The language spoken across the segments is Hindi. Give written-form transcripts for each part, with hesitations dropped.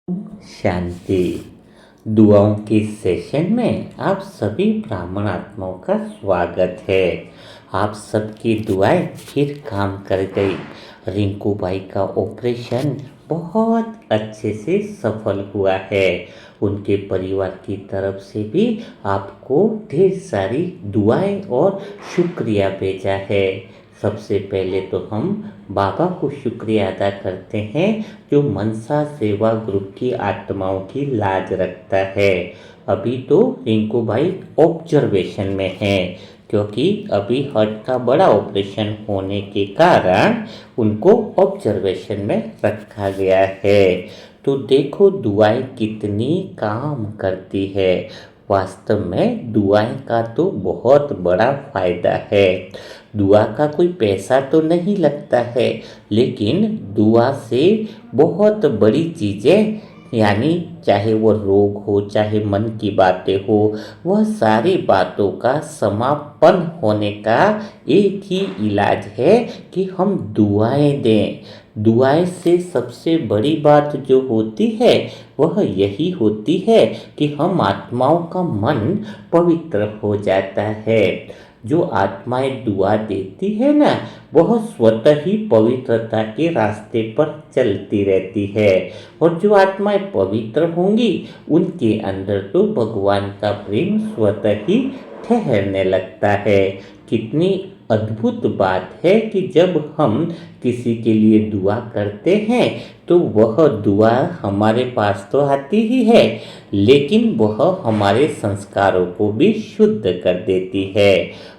शांति। दुआओं के सेशन में आप सभी ब्राह्मण आत्माओं का स्वागत है। आप सबकी दुआएं फिर काम कर गई। रिंकू बाई का ऑपरेशन बहुत अच्छे से सफल हुआ है। उनके परिवार की तरफ से भी आपको ढेर सारी दुआएं और शुक्रिया भेजा है। सबसे पहले तो हम बाबा को शुक्रिया अदा करते हैं जो मनसा सेवा ग्रुप की आत्माओं की लाज रखता है। अभी तो रिंकू भाई ऑब्जर्वेशन में है क्योंकि अभी हार्ट का बड़ा ऑपरेशन होने के कारण उनको ऑब्जर्वेशन में रखा गया है। तो देखो दुआएं कितनी काम करती है। वास्तव में दुआएं का तो बहुत बड़ा फायदा है। दुआ का कोई पैसा तो नहीं लगता है, लेकिन दुआ से बहुत बड़ी चीज़ें यानी चाहे वो रोग हो चाहे मन की बातें हो, वह सारी बातों का समापन होने का एक ही इलाज है कि हम दुआएं दें। दुआएं से सबसे बड़ी बात जो होती है वह यही होती है कि हम आत्माओं का मन पवित्र हो जाता है। जो आत्माएं दुआ देती है ना, वह स्वतः ही पवित्रता के रास्ते पर चलती रहती है। और जो आत्माएं पवित्र होंगी उनके अंदर तो भगवान का प्रेम स्वतः ही ठहरने लगता है। कितनी अद्भुत बात है कि जब हम किसी के लिए दुआ करते हैं तो वह दुआ हमारे पास तो आती ही है, लेकिन वह हमारे संस्कारों को भी शुद्ध कर देती है।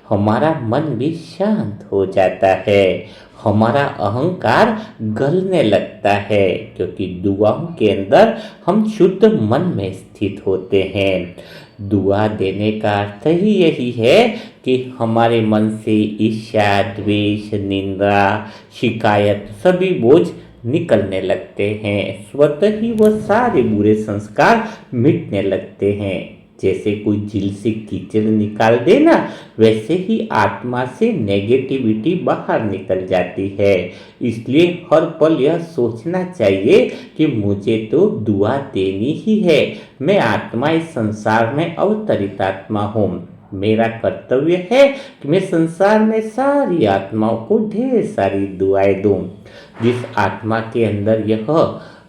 हमारा मन भी शांत हो जाता है। हमारा अहंकार गलने लगता है क्योंकि दुआओं के अंदर हम शुद्ध मन में स्थित होते हैं। दुआ देने का अर्थ ही यही है कि हमारे मन से ईर्ष्या, द्वेष, निंदा, शिकायत सभी बोझ निकलने लगते हैं। स्वतः ही वह सारे बुरे संस्कार मिटने लगते हैं। जैसे कोई झील से कीचड़ निकाल देना, वैसे ही आत्मा से नेगेटिविटी बाहर निकल जाती है। इसलिए हर पल यह सोचना चाहिए कि मुझे तो दुआ देनी ही है। मैं आत्मा इस संसार में अवतरित आत्मा हूँ। मेरा कर्तव्य है कि मैं संसार में सारी आत्माओं को ढेर सारी दुआएं दूँ। जिस आत्मा के अंदर यह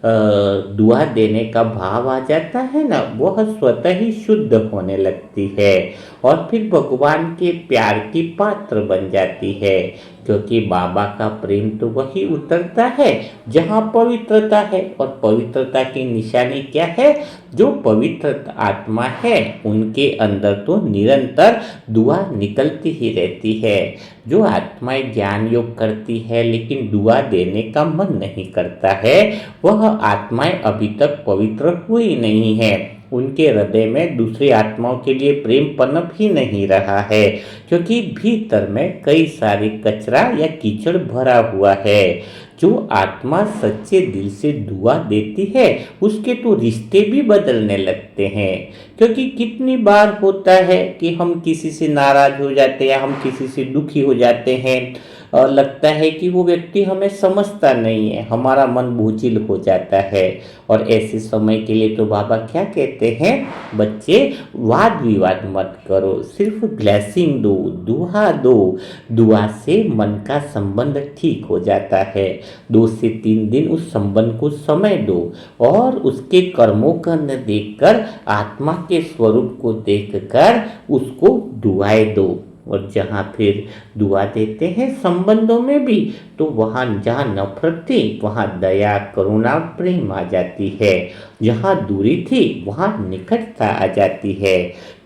दुआ देने का भाव आ जाता है ना, वह स्वतः ही शुद्ध होने लगती है और फिर भगवान के प्यार की पात्र बन जाती है। क्योंकि बाबा का प्रेम तो वही उतरता है जहाँ पवित्रता है। और पवित्रता की निशानी क्या है? जो पवित्र आत्मा है उनके अंदर तो निरंतर दुआ निकलती ही रहती है। जो आत्माएं ज्ञान योग करती है लेकिन दुआ देने का मन नहीं करता है, वह आत्माएं अभी तक पवित्र हुई नहीं है। उनके हृदय में दूसरी आत्माओं के लिए प्रेम पनप ही नहीं रहा है, क्योंकि भीतर में कई सारे कचरा या कीचड़ भरा हुआ है। जो आत्मा सच्चे दिल से दुआ देती है उसके तो रिश्ते भी बदलने लगते हैं। क्योंकि कितनी बार होता है कि हम किसी से नाराज हो जाते हैं या हम किसी से दुखी हो जाते हैं और लगता है कि वो व्यक्ति हमें समझता नहीं है, हमारा मन बोझिल हो जाता है। और ऐसे समय के लिए तो बाबा क्या कहते हैं, बच्चे वाद विवाद मत करो, सिर्फ ब्लेसिंग दो, दुआ दो। दुआ से मन का संबंध ठीक हो जाता है। 2 से 3 दिन उस संबंध को समय दो और उसके कर्मों का न देखकर आत्मा के स्वरूप को देखकर उसको दुआएं दो। और जहाँ फिर दुआ देते हैं संबंधों में भी, तो वहाँ जहाँ नफरत थी वहाँ दया, करुणा, प्रेम आ जाती है। जहाँ दूरी थी वहाँ निकटता आ जाती है।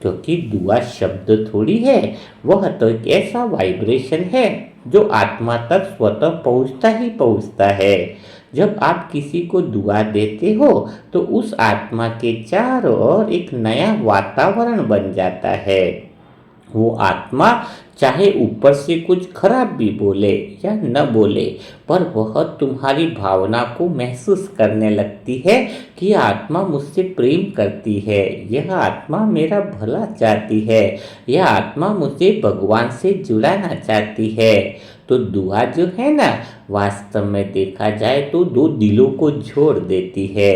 क्योंकि दुआ शब्द थोड़ी है, वह तो एक ऐसा वाइब्रेशन है जो आत्मा तक स्वतः पहुँचता ही पहुँचता है। जब आप किसी को दुआ देते हो तो उस आत्मा के चारों ओर एक नया वातावरण बन जाता है। वो आत्मा चाहे ऊपर से कुछ खराब भी बोले या न बोले, पर वह तुम्हारी भावना को महसूस करने लगती है कि यह आत्मा मुझसे प्रेम करती है, यह आत्मा मेरा भला चाहती है, यह आत्मा मुझे भगवान से जुड़ाना चाहती है। तो दुआ जो है ना, वास्तव में देखा जाए तो 2 दिलों को जोड़ देती है।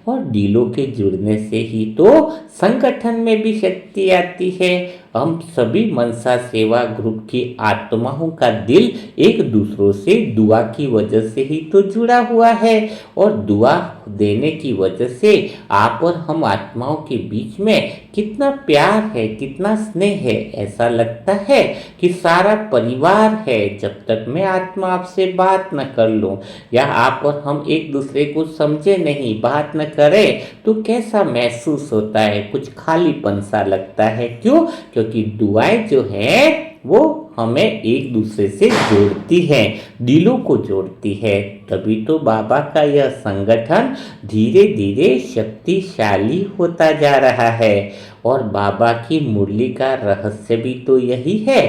और दिलों के जुड़ने से ही तो संगठन में भी शक्ति आती है। हम सभी मनसा सेवा ग्रुप की आत्माओं का दिल एक दूसरों से दुआ की वजह से ही तो जुड़ा हुआ है, और दुआ देने की वजह से आप और हम आत्माओं के बीच में कितना प्यार है, कितना स्नेह है। ऐसा लगता है कि सारा परिवार है। जब तक मैं आत्मा आपसे बात न कर लूं या आप और हम एक दूसरे को समझे नहीं, बात न करें, तो कैसा महसूस होता है, कुछ खालीपन सा लगता है। क्यों? क्योंकि दुआएं जो है वो हमें एक दूसरे से जोड़ती है, दिलों को जोड़ती है। तभी तो बाबा का यह संगठन धीरे धीरे शक्तिशाली होता जा रहा है। और बाबा की मुरली का रहस्य भी तो यही है,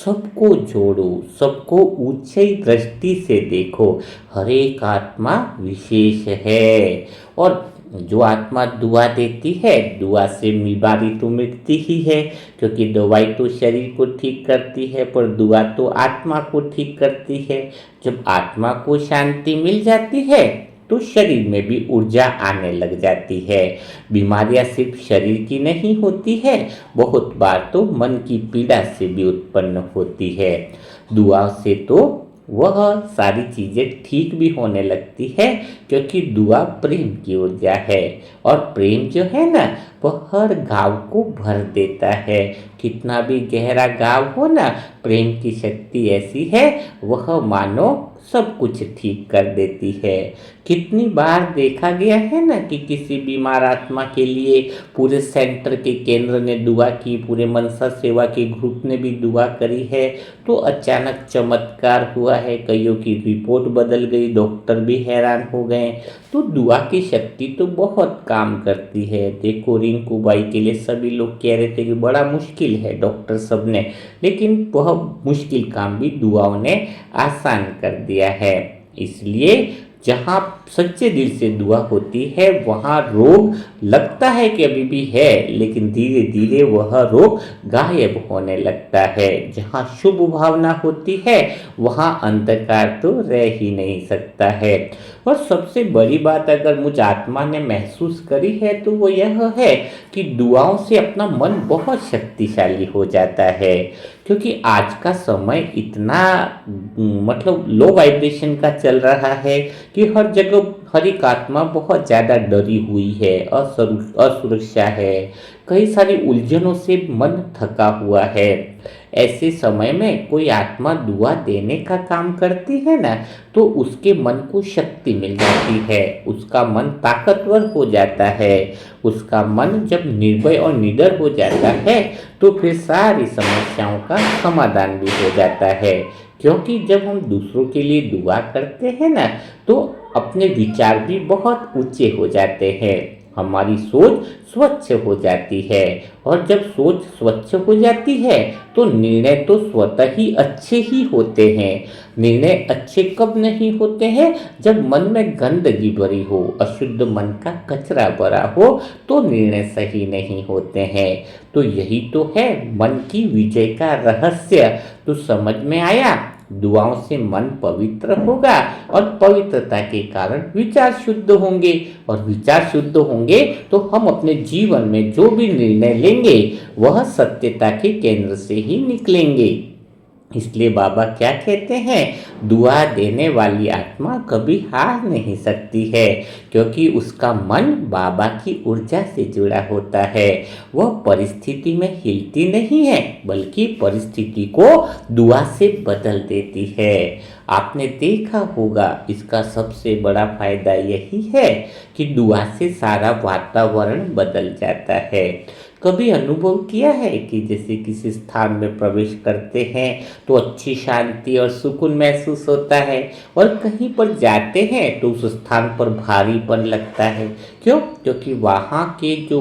सबको जोड़ो, सबको ऊंची दृष्टि से देखो, हर एक आत्मा विशेष है। और जो आत्मा दुआ देती है, दुआ से बीमारी तो मिटती ही है, क्योंकि दवाई तो शरीर को ठीक करती है, पर दुआ तो आत्मा को ठीक करती है। जब आत्मा को शांति मिल जाती है तो शरीर में भी ऊर्जा आने लग जाती है। बीमारियां सिर्फ शरीर की नहीं होती है, बहुत बार तो मन की पीड़ा से भी उत्पन्न होती है। दुआ से तो वह सारी चीजें ठीक भी होने लगती है, क्योंकि दुआ प्रेम की ऊर्जा है। और प्रेम जो है ना, वह हर घाव को भर देता है। कितना भी गहरा घाव हो ना, प्रेम की शक्ति ऐसी है, वह मानो सब कुछ ठीक कर देती है। कितनी बार देखा गया है ना कि किसी बीमार आत्मा के लिए पूरे सेंटर के केंद्र ने दुआ की, पूरे मनसा सेवा के ग्रुप ने भी दुआ करी है, तो अचानक चमत्कार हुआ है। कईयों की रिपोर्ट बदल गई, डॉक्टर भी हैरान हो गए। तो दुआ की शक्ति तो बहुत काम करती है। देखो, रिंकू बाई के लिए सभी लोग कह रहे थे कि बड़ा मुश्किल है, डॉक्टर सब ने, लेकिन वह मुश्किल काम भी दुआओं ने आसान कर दिया है। इसलिए जहाँ सच्चे दिल से दुआ होती है, वहाँ रोग लगता है कि अभी भी है, लेकिन धीरे धीरे वह रोग गायब होने लगता है। जहाँ शुभ भावना होती है, वहाँ अंधकार तो रह ही नहीं सकता है। और सबसे बड़ी बात अगर मुझ आत्मा ने महसूस करी है, तो वो यह है कि दुआओं से अपना मन बहुत शक्तिशाली हो जाता है। क्योंकि आज का समय इतना मतलब लो वाइब्रेशन का चल रहा है कि हर जगह हर एक आत्मा बहुत ज़्यादा डरी हुई है, असुरक्षा है, कई सारी उलझनों से मन थका हुआ है। ऐसे समय में कोई आत्मा दुआ देने का काम करती है ना, तो उसके मन को शक्ति मिल जाती है, उसका मन ताकतवर हो जाता है। उसका मन जब निर्भय और निडर हो जाता है, तो फिर सारी समस्याओं का समाधान भी हो जाता है। क्योंकि जब हम दूसरों के लिए दुआ करते हैं ना, तो अपने विचार भी बहुत ऊंचे हो जाते हैं, हमारी सोच स्वच्छ हो जाती है। और जब सोच स्वच्छ हो जाती है, तो निर्णय तो स्वतः ही अच्छे ही होते हैं। निर्णय अच्छे कब नहीं होते हैं? जब मन में गंदगी भरी हो, अशुद्ध मन का कचरा भरा हो, तो निर्णय सही नहीं होते हैं। तो यही तो है मन की विजय का रहस्य। तो समझ में आया? दुआओं से मन पवित्र होगा, और पवित्रता के कारण विचार शुद्ध होंगे, और विचार शुद्ध होंगे तो हम अपने जीवन में जो भी निर्णय लेंगे, वह सत्यता के केंद्र से ही निकलेंगे। इसलिए बाबा क्या कहते हैं, दुआ देने वाली आत्मा कभी हार नहीं सकती है, क्योंकि उसका मन बाबा की ऊर्जा से जुड़ा होता है। वह परिस्थिति में हिलती नहीं है, बल्कि परिस्थिति को दुआ से बदल देती है। आपने देखा होगा, इसका सबसे बड़ा फायदा यही है कि दुआ से सारा वातावरण बदल जाता है। कभी अनुभव किया है कि जैसे किसी स्थान में प्रवेश करते हैं तो अच्छी शांति और सुकून महसूस होता है, और कहीं पर जाते हैं तो उस स्थान पर भारीपन लगता है। क्यों? क्योंकि वहाँ के जो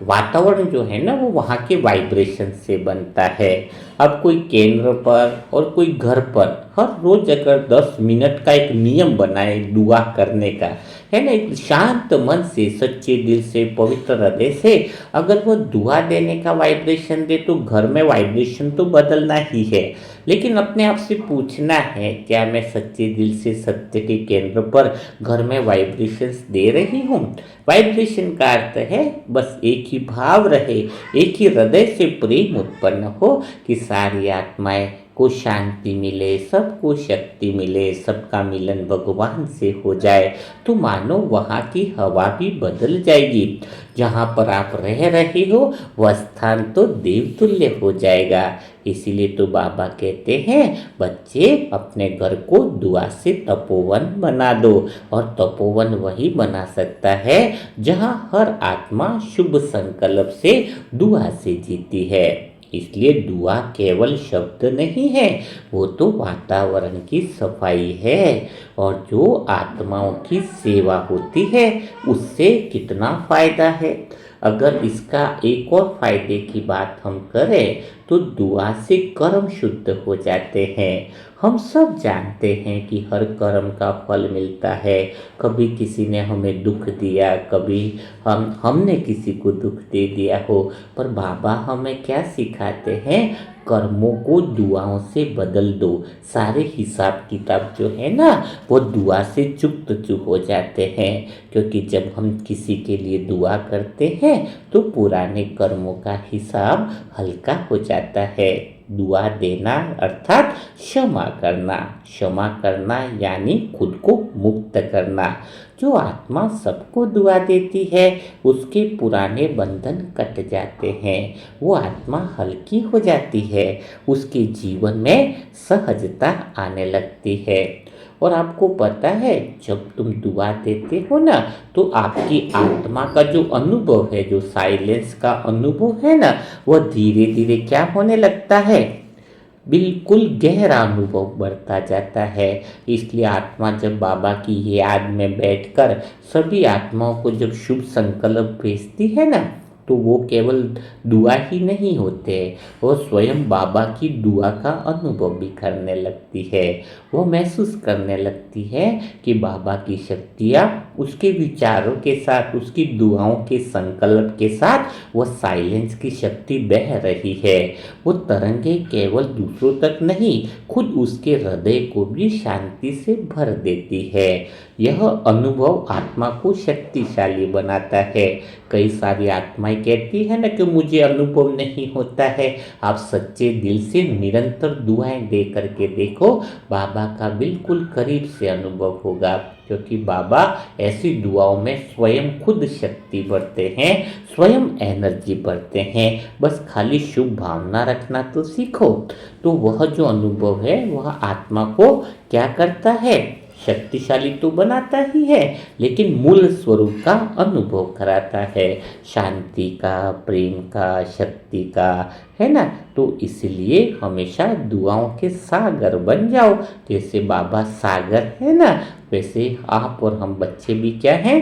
वातावरण जो है ना, वो वहाँ के वाइब्रेशन से बनता है। अब कोई केंद्र पर और कोई घर पर हर रोज अगर 10 मिनट का एक नियम बनाए दुआ करने का, है ना, एक शांत मन से, सच्चे दिल से, पवित्र हृदय से अगर वो दुआ देने का वाइब्रेशन दे तो घर में वाइब्रेशन तो बदलना ही है। लेकिन अपने आप से पूछना है, क्या मैं सच्चे दिल से सत्य के केंद्र पर घर में वाइब्रेशंस दे रही हूँ? वाइब्रेशन का अर्थ है बस एक ही भाव रहे, एक ही हृदय से प्रेम उत्पन्न हो कि सारी आत्माएं को शांति मिले, सबको शक्ति मिले, सबका मिलन भगवान से हो जाए। तो मानो वहाँ की हवा भी बदल जाएगी। जहाँ पर आप रह रहे हो वह स्थान तो देवतुल्य हो जाएगा। इसीलिए तो बाबा कहते हैं, बच्चे अपने घर को दुआ से तपोवन बना दो। और तपोवन वही बना सकता है जहाँ हर आत्मा शुभ संकल्प से दुआ से जीती है। इसलिए दुआ केवल शब्द नहीं है, वो तो वातावरण की सफाई है। और जो आत्माओं की सेवा होती है उससे कितना फायदा है। अगर इसका एक और फायदे की बात हम करें तो दुआ से कर्म शुद्ध हो जाते हैं। हम सब जानते हैं कि हर कर्म का फल मिलता है। कभी किसी ने हमें दुख दिया, कभी हमने किसी को दुख दे दिया हो, पर बाबा हमें क्या सिखाते हैं? कर्मों को दुआओं से बदल दो। सारे हिसाब किताब जो है ना वो दुआ से चुकत चुक हो जाते हैं। क्योंकि जब हम किसी के लिए दुआ करते हैं तो पुराने कर्मों का हिसाब हल्का हो जाता है। दुआ देना अर्थात क्षमा करना, क्षमा करना यानी खुद को मुक्त करना। जो आत्मा सबको दुआ देती है उसके पुराने बंधन कट जाते हैं, वो आत्मा हल्की हो जाती है, उसके जीवन में सहजता आने लगती है। और आपको पता है, जब तुम दुआ देते हो ना तो आपकी आत्मा का जो अनुभव है, जो साइलेंस का अनुभव है ना, वह धीरे धीरे क्या होने लगता है? बिल्कुल गहरा अनुभव बढ़ता जाता है। इसलिए आत्मा जब बाबा की याद में बैठकर सभी आत्माओं को जब शुभ संकल्प भेजती है ना, तो वो केवल दुआ ही नहीं होते, वो स्वयं बाबा की दुआ का अनुभव भी करने लगती है। वो महसूस करने लगती है कि बाबा की शक्तियाँ उसके विचारों के साथ, उसकी दुआओं के संकल्प के साथ वो साइलेंस की शक्ति बह रही है। वो तरंगे केवल दूसरों तक नहीं, खुद उसके हृदय को भी शांति से भर देती है। यह अनुभव आत्मा को शक्तिशाली बनाता है। कई सारी आत्माएं कहती है ना कि मुझे अनुभव नहीं होता है। आप सच्चे दिल से निरंतर दुआएं दे करके देखो, बाबा का बिल्कुल करीब से अनुभव होगा। क्योंकि बाबा ऐसी दुआओं में स्वयं खुद शक्ति भरते हैं, स्वयं एनर्जी भरते हैं। बस खाली शुभ भावना रखना तो सीखो। तो वह जो अनुभव है वह आत्मा को क्या करता है? शक्तिशाली तो बनाता ही है, लेकिन मूल स्वरूप का अनुभव कराता है, शांति का, प्रेम का, शक्ति का, है ना। तो इसलिए हमेशा दुआओं के सागर बन जाओ। जैसे बाबा सागर है ना, वैसे आप और हम बच्चे भी क्या हैं?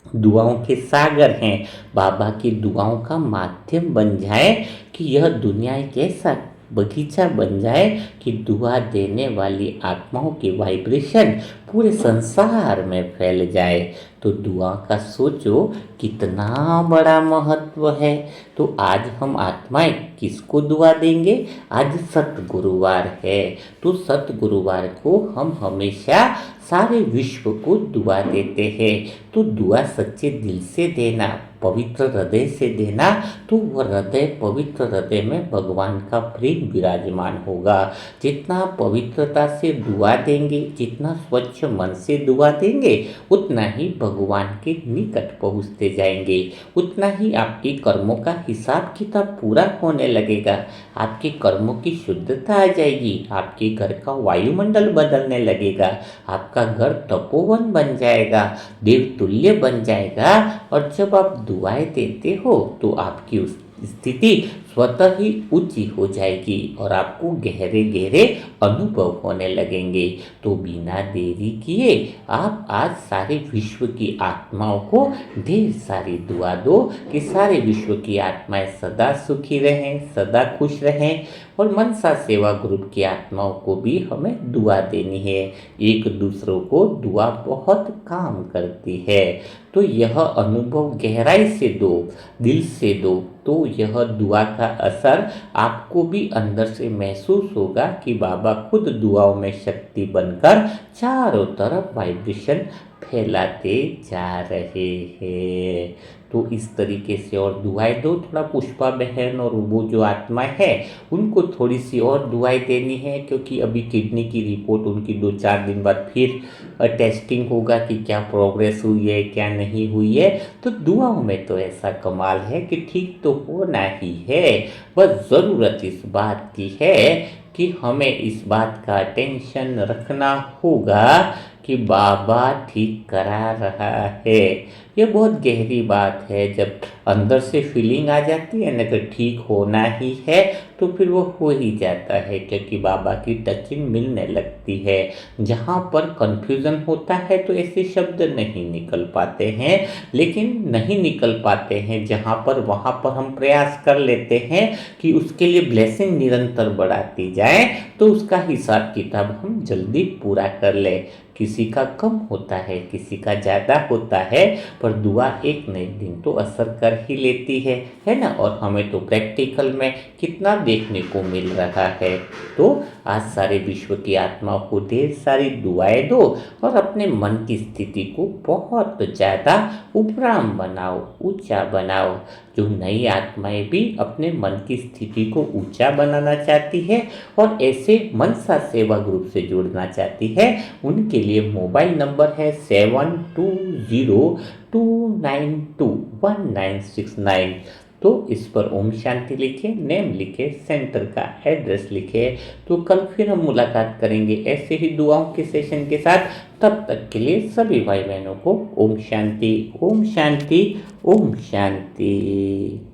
दुआओं के सागर हैं। बाबा की दुआओं का माध्यम बन जाए कि यह दुनिया एक ऐसा बगीचा बन जाए कि दुआ देने वाली आत्माओं की वाइब्रेशन पूरे संसार में फैल जाए। तो दुआ का सोचो कितना बड़ा महत्व है। तो आज हम आत्माएं किसको दुआ देंगे? आज सतगुरुवार है, तो सतगुरुवार को हम हमेशा सारे विश्व को दुआ देते हैं। तो दुआ सच्चे दिल से देना, पवित्र हृदय से देना, तो वह हृदय, पवित्र हृदय में भगवान का प्रेम विराजमान होगा। जितना पवित्रता से दुआ देंगे, जितना स्वच्छ मन से दुआ देंगे, उतना ही भगवान के निकट पहुँचते जाएंगे, उतना ही आपके कर्मों का हिसाब किताब पूरा होने लगेगा। आपके कर्मों की शुद्धता आ जाएगी, आपके घर का वायुमंडल बदलने लगेगा, आपका घर तपोवन बन जाएगा, देवतुल्य बन जाएगा। और जब आप दुआएं देते हो तो आपकी उस स्थिति स्वतः ही ऊंची हो जाएगी और आपको गहरे गहरे अनुभव होने लगेंगे। तो बिना देरी किए आप आज सारे विश्व की आत्माओं को ढेर सारी दुआ दो कि सारे विश्व की आत्माएं सदा सुखी रहें, सदा खुश रहें। और मनसा सेवा ग्रुप की आत्माओं को भी हमें दुआ देनी है। एक दूसरों को दुआ बहुत काम करती है। तो यह अनुभव गहराई से दो, दिल से दो, तो यह दुआ का असर आपको भी अंदर से महसूस होगा कि बाबा खुद दुआओं में शक्ति बनकर चारों तरफ वाइब्रेशन फैलाते जा रहे हैं। तो इस तरीके से और दुआएं दो। थोड़ा पुष्पा बहन और वो जो आत्मा है उनको थोड़ी सी और दुआएं देनी है, क्योंकि अभी किडनी की रिपोर्ट उनकी 2-4 दिन बाद फिर टेस्टिंग होगा कि क्या प्रोग्रेस हुई है क्या नहीं हुई है। तो दुआओं में तो ऐसा कमाल है कि ठीक तो होना ही है। बस ज़रूरत इस बात की है कि हमें इस बात का टेंशन रखना होगा कि बाबा ठीक करा रहा है। ये बहुत गहरी बात है। जब अंदर से फीलिंग आ जाती है ना कि ठीक होना ही है, तो फिर वो हो ही जाता है, क्योंकि बाबा की टचिंग मिलने लगती है। जहाँ पर कन्फ्यूज़न होता है तो ऐसे शब्द नहीं निकल पाते हैं, लेकिन नहीं निकल पाते हैं जहाँ पर, वहाँ पर हम प्रयास कर लेते हैं कि उसके लिए ब्लेसिंग निरंतर बढ़ाती जाए, तो उसका हिसाब किताब हम जल्दी पूरा कर लें। किसी का कम होता है, किसी का ज़्यादा होता है, पर दुआ एक न एक दिन तो असर कर ही लेती है ना। और हमें तो प्रैक्टिकल में कितना देखने को मिल रहा है। तो आज सारे विश्व की आत्माओं को ढेर सारी दुआएं दो और अपने मन की स्थिति को बहुत ज़्यादा उपराम बनाओ, ऊंचा बनाओ। जो नई आत्माएं भी अपने मन की स्थिति को ऊंचा बनाना चाहती है और ऐसे मनसा सेवा ग्रुप से जुड़ना चाहती है, उनके लिए मोबाइल नंबर है 7202921969। तो इस पर ओम शांति लिखे, नेम लिखे, सेंटर का एड्रेस लिखे। तो कल फिर हम मुलाकात करेंगे ऐसे ही दुआओं के सेशन के साथ। तब तक के लिए सभी भाई बहनों को ओम शांति, ओम शांति, ओम शांति।